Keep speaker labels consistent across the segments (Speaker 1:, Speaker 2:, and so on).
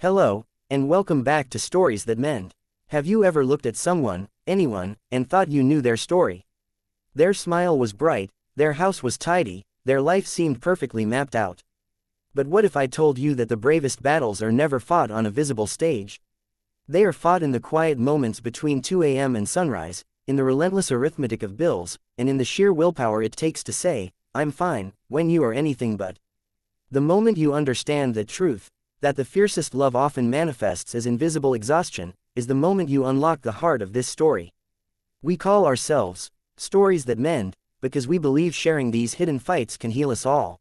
Speaker 1: Hello, and welcome back to Stories That Mend. Have you ever looked at someone, anyone, and thought you knew their story? Their smile was bright, their house was tidy, their life seemed perfectly mapped out. But what if I told you that the bravest battles are never fought on a visible stage? They are fought in the quiet moments between 2 a.m. and sunrise, in the relentless arithmetic of bills, and in the sheer willpower it takes to say, "I'm fine," when you are anything but. The moment you understand the truth, that the fiercest love often manifests as invisible exhaustion, is the moment you unlock the heart of this story. We call ourselves Stories That Mend, because we believe sharing these hidden fights can heal us all.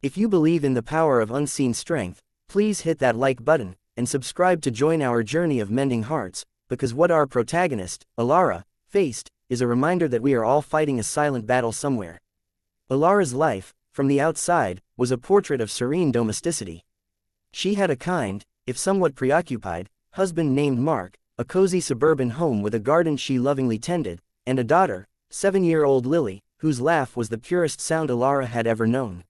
Speaker 1: If you believe in the power of unseen strength, please hit that like button, and subscribe to join our journey of mending hearts, because what our protagonist, Alara, faced, is a reminder that we are all fighting a silent battle somewhere. Alara's life, from the outside, was a portrait of serene domesticity. She had a kind, if somewhat preoccupied, husband named Mark, a cozy suburban home with a garden she lovingly tended, and a daughter, 7-year-old Lily, whose laugh was the purest sound Alara had ever known.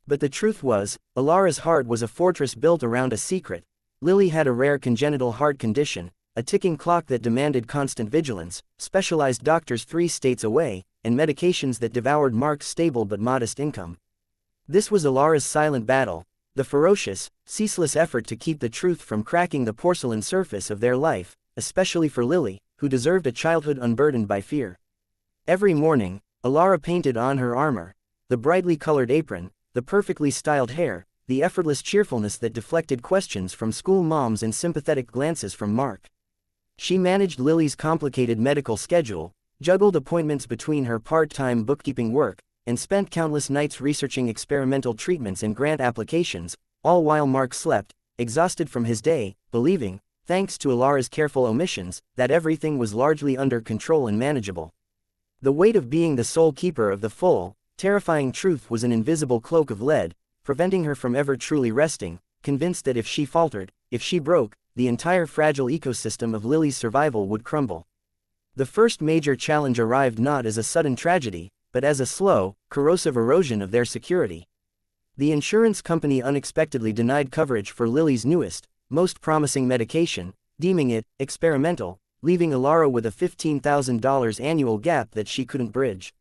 Speaker 1: But the truth was, Alara's heart was a fortress built around a secret. Lily had a rare congenital heart condition, a ticking clock that demanded constant vigilance, specialized doctors 3 states away, and medications that devoured Mark's stable but modest income. This was Alara's silent battle, the ferocious, ceaseless effort to keep the truth from cracking the porcelain surface of their life, especially for Lily, who deserved a childhood unburdened by fear. Every morning, Alara painted on her armor, the brightly colored apron, the perfectly styled hair, the effortless cheerfulness that deflected questions from school moms and sympathetic glances from Mark. She managed Lily's complicated medical schedule, juggled appointments between her part-time bookkeeping work, and spent countless nights researching experimental treatments and grant applications, all while Mark slept, exhausted from his day, believing, thanks to Alara's careful omissions, that everything was largely under control and manageable. The weight of being the sole keeper of the full, terrifying truth was an invisible cloak of lead, preventing her from ever truly resting, convinced that if she faltered, if she broke, the entire fragile ecosystem of Lily's survival would crumble. The first major challenge arrived not as a sudden tragedy, but as a slow, corrosive erosion of their security. The insurance company unexpectedly denied coverage for Lily's newest, most promising medication, deeming it experimental, leaving Alara with a $15,000 annual gap that she couldn't bridge.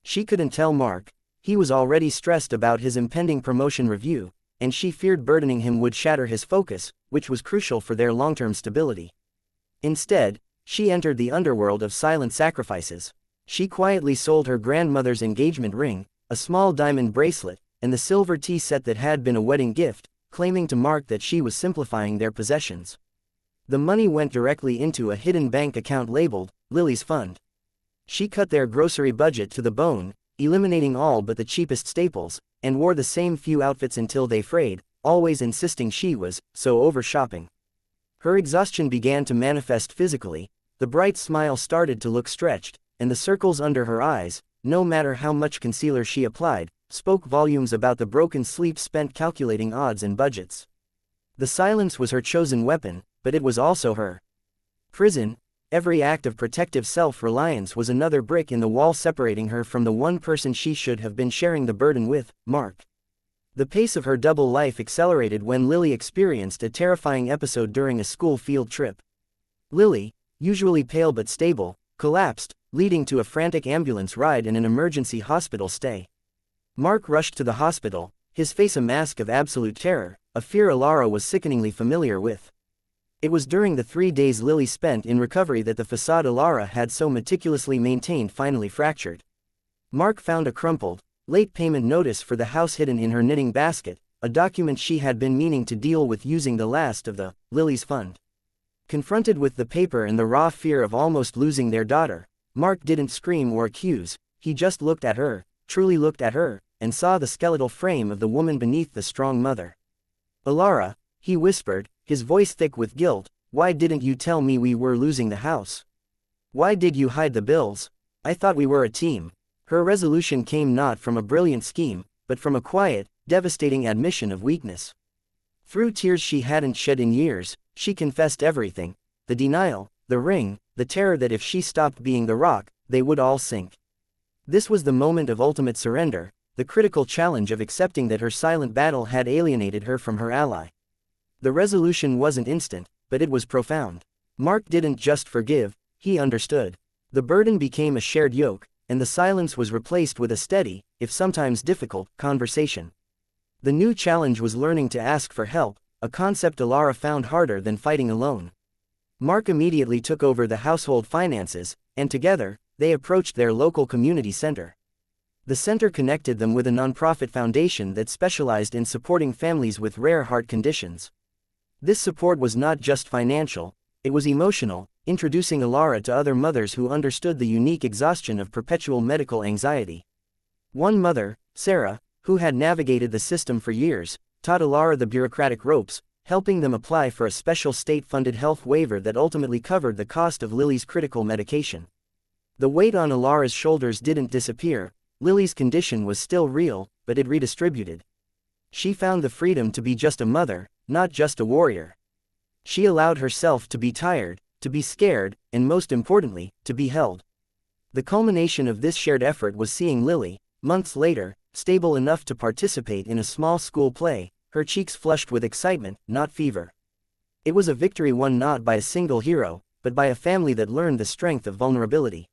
Speaker 1: She couldn't tell Mark. He was already stressed about his impending promotion review, and she feared burdening him would shatter his focus, which was crucial for their long-term stability. Instead, she entered the underworld of silent sacrifices. She quietly sold her grandmother's engagement ring, a small diamond bracelet, and the silver tea set that had been a wedding gift, claiming to Mark that she was simplifying their possessions. The money went directly into a hidden bank account labeled Lily's Fund. She cut their grocery budget to the bone, eliminating all but the cheapest staples, and wore the same few outfits until they frayed, always insisting she was so over-shopping. Her exhaustion began to manifest physically. The bright smile started to look stretched, and the circles under her eyes, no matter how much concealer she applied, spoke volumes about the broken sleep spent calculating odds and budgets. The silence was her chosen weapon, but it was also her prison. Every act of protective self-reliance was another brick in the wall separating her from the one person she should have been sharing the burden with, Mark. The pace of her double life accelerated when Lily experienced a terrifying episode during a school field trip. Lily, usually pale but stable, collapsed, leading to a frantic ambulance ride and an emergency hospital stay. Mark rushed to the hospital, his face a mask of absolute terror, a fear Alara was sickeningly familiar with. It was during the 3 days Lily spent in recovery that the facade Alara had so meticulously maintained finally fractured. Mark found a crumpled, late payment notice for the house hidden in her knitting basket, a document she had been meaning to deal with using the last of the Lily's Fund. Confronted with the paper and the raw fear of almost losing their daughter, Mark didn't scream or accuse. He just looked at her, truly looked at her, and saw the skeletal frame of the woman beneath the strong mother. "Alara," he whispered, his voice thick with guilt, "why didn't you tell me we were losing the house? Why did you hide the bills? I thought we were a team." Her resolution came not from a brilliant scheme, but from a quiet, devastating admission of weakness. Through tears she hadn't shed in years, she confessed everything: the denial, the ring, the terror that if she stopped being the rock, they would all sink. This was the moment of ultimate surrender, the critical challenge of accepting that her silent battle had alienated her from her ally. The resolution wasn't instant, but it was profound. Mark didn't just forgive, he understood. The burden became a shared yoke, and the silence was replaced with a steady, if sometimes difficult, conversation. The new challenge was learning to ask for help, a concept Alara found harder than fighting alone. Mark immediately took over the household finances, and together, they approached their local community center. The center connected them with a nonprofit foundation that specialized in supporting families with rare heart conditions. This support was not just financial, it was emotional, introducing Alara to other mothers who understood the unique exhaustion of perpetual medical anxiety. One mother, Sarah, who had navigated the system for years, taught Alara the bureaucratic ropes, helping them apply for a special state-funded health waiver that ultimately covered the cost of Lily's critical medication. The weight on Alara's shoulders didn't disappear. Lily's condition was still real, but it redistributed. She found the freedom to be just a mother, not just a warrior. She allowed herself to be tired, to be scared, and most importantly, to be held. The culmination of this shared effort was seeing Lily, months later, stable enough to participate in a small school play, her cheeks flushed with excitement, not fever. It was a victory won not by a single hero, but by a family that learned the strength of vulnerability.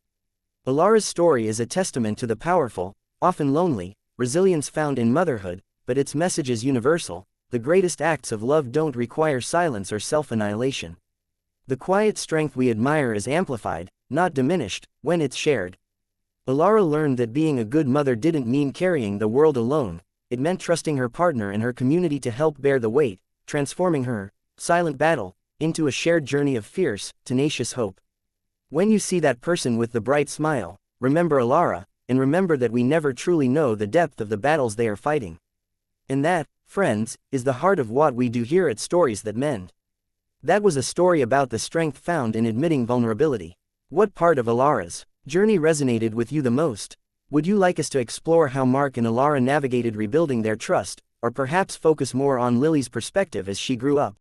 Speaker 1: Alara's story is a testament to the powerful, often lonely, resilience found in motherhood, but its message is universal. The greatest acts of love don't require silence or self-annihilation. The quiet strength we admire is amplified, not diminished, when it's shared. Alara learned that being a good mother didn't mean carrying the world alone, it meant trusting her partner and her community to help bear the weight, transforming her silent battle into a shared journey of fierce, tenacious hope. When you see that person with the bright smile, remember Alara, and remember that we never truly know the depth of the battles they are fighting. And that, friends, is the heart of what we do here at Stories That Mend. That was a story about the strength found in admitting vulnerability. What part of Alara's journey resonated with you the most? Would you like us to explore how Mark and Alara navigated rebuilding their trust, or perhaps focus more on Lily's perspective as she grew up?